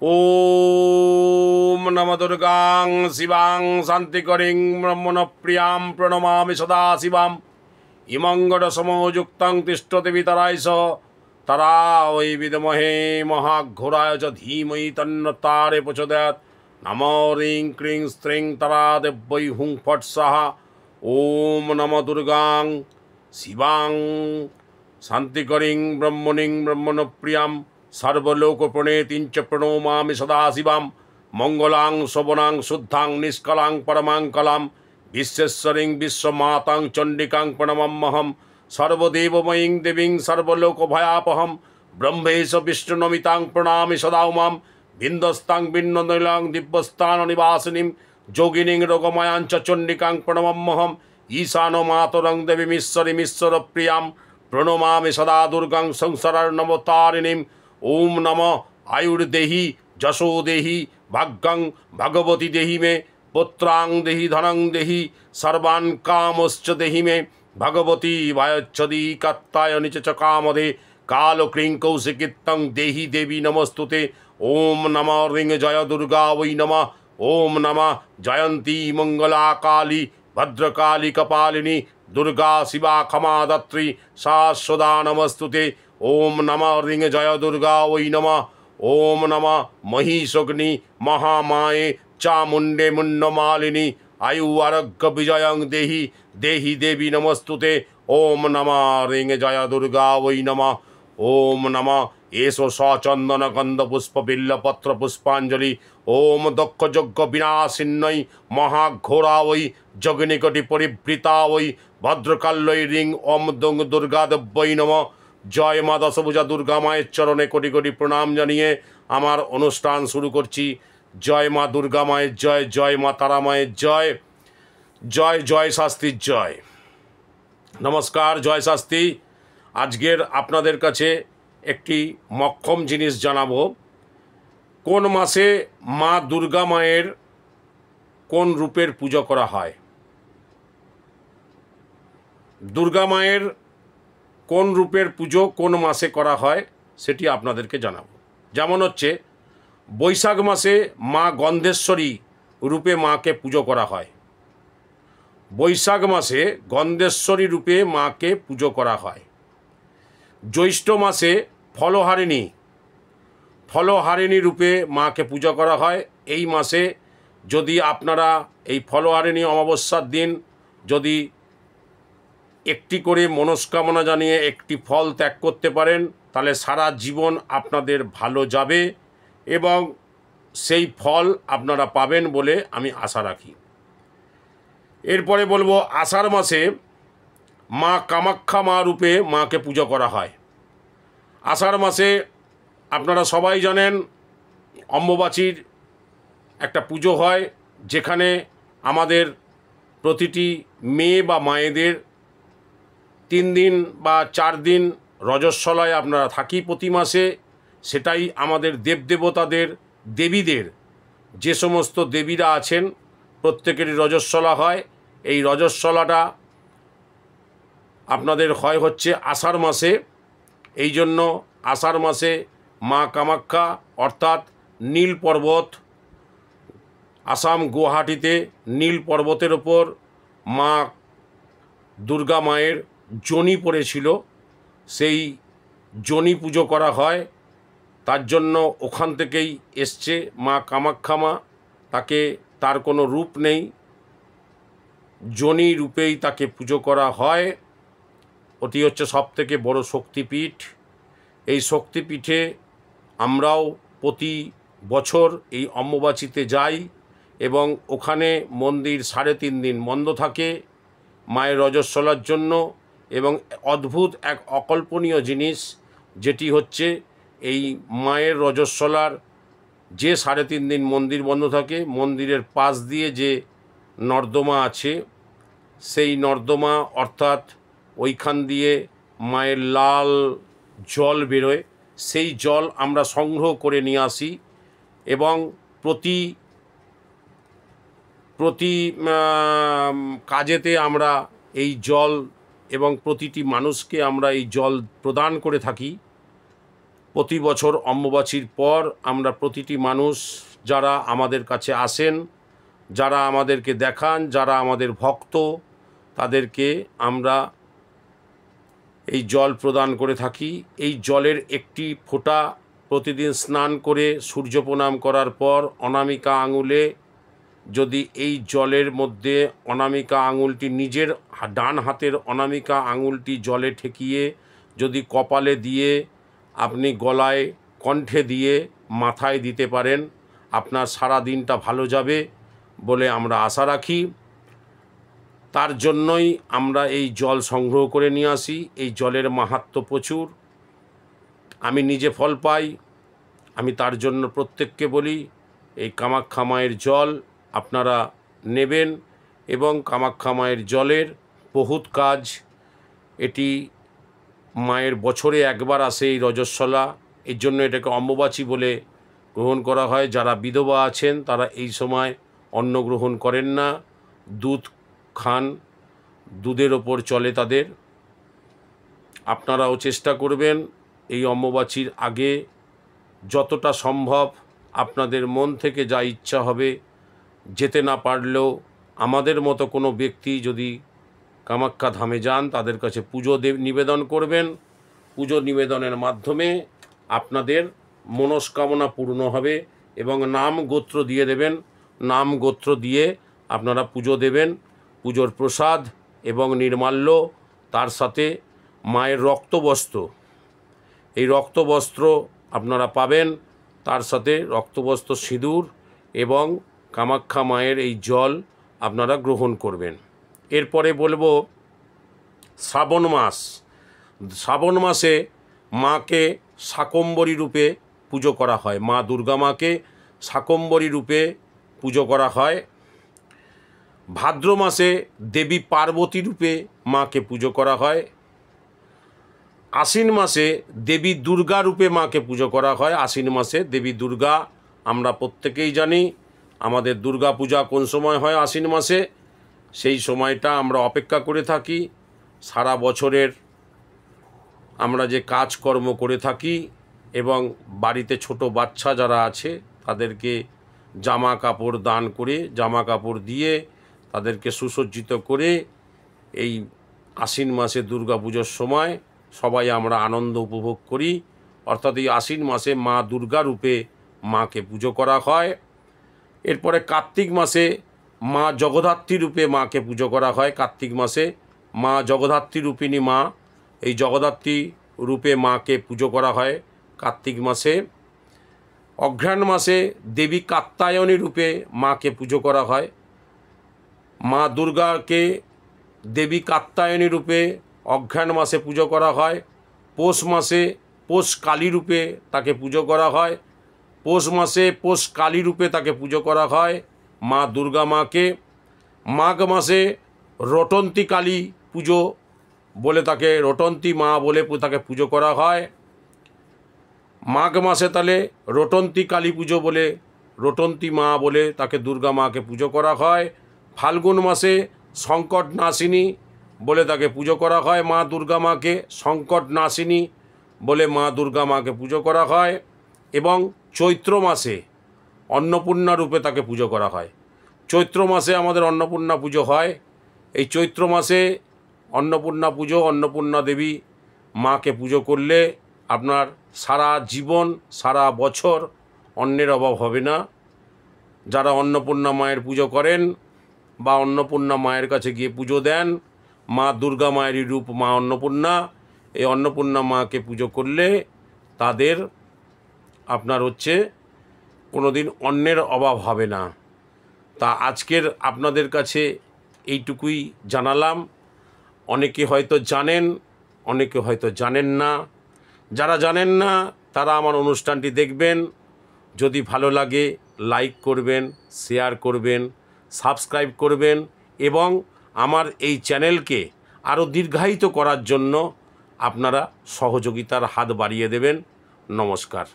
ओम नमः दुर्गां शिवां शान्तिकरीं ब्रह्मणप्रियां प्रणमामि सदा शिवाम् इमङ्गलसमोयुक्तं तिष्ठति वितराय स तरा वै विद्महे महाघोराय च धीमहि तन्नो तारे प्रचोदयात्। नमो ह्रीं क्लीं स्त्रीं तरा देव्यै हुं फट् स्वाहा। ओम नमः दुर्गां शिवां शान्तिकरीं ब्रह्मणीं ब्रह्मणप्रियां सर्वलोकप्रणेतीं च प्रणमामि सदा शिवां। मंगलां शोभनां शुद्धां निष्कलां परमां कलां विश्वेश्वरीं विश्वमातां चण्डिकां प्रणमाम्यहं। सर्वदेवमयीं देवीं सर्वलोकभयापहं ब्रह्मेश विष्णुनमितां प्रणमामि सदा उमां। बिन्दस्तां बिन्ननीलां दिव्यस्थाननिवासिनीं योगिनीं रोगमयां च चण्डिकां प्रणमाम्यहम्। ईशानो मातरं देवीमीश्वरीमीश्वरप्रियां प्रणमामि सदा दुर्गां संसारार्णवतारिणीम्। ओम नमः आयुर्देहि जशो देहि भाग्यं भगवती देहि मे पुत्रां देहि धनं देहि सर्वान् कामश्च देहि मे भगवती वायच्छदी कात्यायनी च कामदे कालो क्लीं कौशिकीत्तं देहि देवी नमस्तुते। ओम नमः ह्रीं जय दुर्गा वै नमः। ओम नमः जयंती मंगला काली भद्रकाली कपालिनी दुर्गा शिवा क्षमा दात्री शाश्वता नमस्तुते। ओम नमः ह्रीं जय दुर्गा वै नमः। ओम नमः महिषग्नि महामाये चामुण्डे मुण्डमालिनी आयु आरोग्य विजयं देहि देहि देवी नमस्तुते। ओम नमः ह्रीं जय दुर्गा वै नमः। ओम नमः एषो सचंदन गंध पुष्प बिल्ल पत्र पुष्पांजलि। ओम दक्ष यज्ञ विनाशिन्यै महाघोरा वै जगनिकटि परिवृता वै भद्रकाल्यै ह्रीं ओम दुं दुर्गा देव्यै नमः। जय मा दशभुजा दुर्गा माয়ের চরণে কোটি কোটি প্রণাম জানিয়ে আমার অনুষ্ঠান শুরু করছি। জয় মা দুর্গা মায়ের জয়, জয় মা তারা মায়ের জয়, জয় জয় শাস্তির জয়। নমস্কার, জয় শাস্তি। আজকের আপনাদের কাছে একটি মক্ষম জিনিস জানাবো। কোন মাসে মা দুর্গা মায়ের কোন রূপের পূজা করা হয়, দুর্গা মায়ের কোন রূপের পুজো কোন মাসে করা হয় সেটি আপনাদেরকে জানাবো। যেমন হচ্ছে বৈশাখ মাসে মা গন্ধেশ্বরী রূপে মাকে পুজো করা হয়। বৈশাখ মাসে গন্ধেশ্বরী রূপে মাকে পুজো করা হয়। জ্যৈষ্ঠ মাসে ফলহারিণী রূপে মাকে পুজো করা হয়। এই মাসে যদি আপনারা এই ফলহারিণী অমাবস্যার দিন যদি একটি করে মনস্কামনা জানিয়ে একটি ফল ত্যাগ করতে পারেন তাহলে সারা জীবন আপনাদের ভালো যাবে এবং সেই ফল আপনারা পাবেন বলে আমি আশা রাখি। এরপরে বলবো আষাঢ় মাসে মা কামাখ্যা মা রূপে মাকে পুজো করা হয়। আষাঢ় মাসে আপনারা সবাই জানেন অম্বুবাচীর একটা পুজো হয়, যেখানে আমাদের প্রতিটি মেয়ে বা মায়েদের 3 দিন বা 4 দিন রজস্বলায় আপনারা থাকি প্রতি মাসে। সেটাই আমাদের দেবদেবতাদের দেবীদের যে সমস্ত দেবীরা আছেন প্রত্যেকেরই রজস্বলা হয়। এই রজস্বলাটা আপনাদের হচ্ছে আষাঢ় মাসে। এই জন্য আষাঢ় মাসে মা কামাখ্যা অর্থাৎ নীল পর্বত, আসাম গুয়াহাটিতে নীল পর্বতের ওপর মা দুর্গা মায়ের যোনি পড়েছিল, সেই যোনি পুজো করা হয়। তার জন্য ওখান থেকেই এসছে মা কামাখ্যা মা। তাকে তার কোনো রূপ নেই, যোনি রূপেই তাকে পুজো করা হয়। ওটি হচ্ছে সবথেকে বড় শক্তিপীঠ। এই শক্তিপীঠে আমরাও প্রতি বছর এই অম্বুবাচীতে যাই এবং ওখানে মন্দির 3.5 দিন বন্ধ থাকে মায়ের রজস্বলার জন্য। এবং অদ্ভুত এক অকল্পনীয় জিনিস যেটি হচ্ছে এই মায়ের রজস্বলার যে 3.5 দিন মন্দির বন্ধ থাকে, মন্দিরের পাশ দিয়ে যে নর্দমা আছে সেই নর্দমা অর্থাৎ ওইখান দিয়ে মায়ের লাল জল বেরোয়। সেই জল আমরা সংগ্রহ করে নিয়ে আসি এবং প্রতি কাজেতে আমরা এই জল এবং প্রতিটি মানুষকে আমরা এই জল প্রদান করে থাকি। প্রতি বছর অম্বুবাচীর পর আমরা প্রতিটি মানুষ যারা আমাদের কাছে আসেন, যারা আমাদেরকে দেখান, যারা আমাদের ভক্ত, তাদেরকে আমরা এই জল প্রদান করে থাকি। এই জলের একটি ফোঁটা প্রতিদিন স্নান করে সূর্য প্রণাম করার পর অনামিকা আঙুলে যদি এই জলের মধ্যে অনামিকা আঙুলটি নিজের ডান হাতের অনামিকা আঙুলটি জলে ঠেকিয়ে যদি কপালে দিয়ে আপনি গলায় কণ্ঠে দিয়ে মাথায় দিতে পারেন, আপনার সারা দিনটা ভালো যাবে বলে আমরা আশা রাখি। তার জন্যই আমরা এই জল সংগ্রহ করে নিয়ে আসি। এই জলের মাহাত্ম্য প্রচুর, আমি নিজে ফল পাই। আমি তার জন্য প্রত্যেককে বলি এই কামাখ্যা মায়ের জল আপনারা নেবেন এবং কামাখ্যা মায়ের জলের বহুত কাজ। এটি মায়ের বছরে একবার আসে এই রজস্বলা, এর জন্য এটাকে অম্বুবাচী বলে গ্রহণ করা হয়। যারা বিধবা আছেন তারা এই সময় অন্ন গ্রহণ করেন না, দুধ খান, দুধের ওপর চলে তাদের। আপনারাও চেষ্টা করবেন এই অম্বুবাচীর আগে যতটা সম্ভব আপনাদের মন থেকে যা ইচ্ছা হবে, যেতে না পারলেও আমাদের মতো কোনো ব্যক্তি যদি কামাখ্যা ধামে যান তাদের কাছে পুজো নিবেদন করবেন। পুজো নিবেদনের মাধ্যমে আপনাদের মনস্কামনা পূর্ণ হবে এবং নাম গোত্র দিয়ে দেবেন। নাম গোত্র দিয়ে আপনারা পুজো দেবেন। পুজোর প্রসাদ এবং নির্মাল্য, তার সাথে মায়ের রক্তবস্ত্র, এই রক্তবস্ত্র আপনারা পাবেন। তার সাথে রক্তবস্ত্র, সিঁদুর এবং কামাখ্যা মায়ের এই জল আপনারা গ্রহণ করবেন। এরপরে বলবো শ্রাবণ মাস। শ্রাবণ মাসে মাকে শাকম্ভরী রূপে পুজো করা হয়। মা দুর্গা মাকে শাকম্ভরী রূপে পুজো করা হয়। ভাদ্র মাসে দেবী পার্বতী রূপে মাকে পুজো করা হয়। আশ্বিন মাসে দেবী দুর্গা রূপে মাকে পুজো করা হয়। আশ্বিন মাসে দেবী দুর্গা, আমরা প্রত্যেকেই জানি আমাদের দুর্গা পূজা কোন সময় হয়, আশ্বিন মাসে। সেই সময়টা আমরা অপেক্ষা করে থাকি। সারা বছরের আমরা যে কাজকর্ম করে থাকি এবং বাড়িতে ছোট বাচ্চা যারা আছে তাদেরকে জামা কাপড় দান করে, জামা কাপড় দিয়ে তাদেরকে সুসজ্জিত করে এই আশ্বিন মাসে দুর্গা পুজোর সময় সবাই আমরা আনন্দ উপভোগ করি। অর্থাৎ এই আশ্বিন মাসে মা দুর্গা রূপে মাকে পুজো করা হয়। এরপরে কার্তিক মাসে মা জগদ্ধাত্রী রূপে মাকে পুজো করা হয়। কার্তিক মাসে মা জগদ্ধাত্রী রূপিণী মা, এই জগদ্ধাত্রী রূপে মাকে পুজো করা হয় কার্তিক মাসে। অঘ্রাণ মাসে দেবী কাত্যায়নী রূপে মাকে পুজো করা হয়। মা দুর্গাকে দেবী কাত্যায়নী রূপে অঘ্রাণ মাসে পুজো করা হয়। পৌষ মাসে পৌষ কালী রূপে তাকে পুজো করা হয়। পৌষ মাসে পৌষ কালী রূপে তাকে পুজো করা হয় মা দুর্গা মাকে। মাঘ মাসে রটন্তী কালী পুজো বলে তাকে, রটন্তী মা বলে তাকে পুজো করা হয়। মাঘ মাসে তাহলে রটন্তী কালী পুজো বলে, রটন্তী মা বলে তাকে দুর্গা মাকে পুজো করা হয়। ফাল্গুন মাসে সংকট নাশিনী বলে তাকে পুজো করা হয় মা দুর্গা মাকে, সংকট নাশিনী বলে মা দুর্গা মাকে পুজো করা হয়। এবং চৈত্র মাসে অন্নপূর্ণা রূপে তাকে পুজো করা হয়। চৈত্র মাসে আমাদের অন্নপূর্ণা পুজো হয়। এই চৈত্র মাসে অন্নপূর্ণা পুজো, অন্নপূর্ণা দেবী মাকে পুজো করলে আপনার সারা জীবন, সারা বছর অন্নের অভাব হবে না। যারা অন্নপূর্ণা মায়ের পুজো করেন বা অন্নপূর্ণা মায়ের কাছে গিয়ে পুজো দেন, মা দুর্গা মায়েরই রূপ মা অন্নপূর্ণা, এই অন্নপূর্ণা মাকে পুজো করলে তাদের আপনার হচ্ছে কোনো দিন অন্নের অভাব হবে না। তা আজকের আপনাদের কাছে এইটুকুই জানালাম। অনেকে হয়তো জানেন, অনেকে হয়তো জানেন না। যারা জানেন না তারা আমার অনুষ্ঠানটি দেখবেন। যদি ভালো লাগে লাইক করবেন, শেয়ার করবেন, সাবস্ক্রাইব করবেন এবং আমার এই চ্যানেলকে আরও দীর্ঘায়িত করার জন্য আপনারা সহযোগিতার হাত বাড়িয়ে দেবেন। নমস্কার।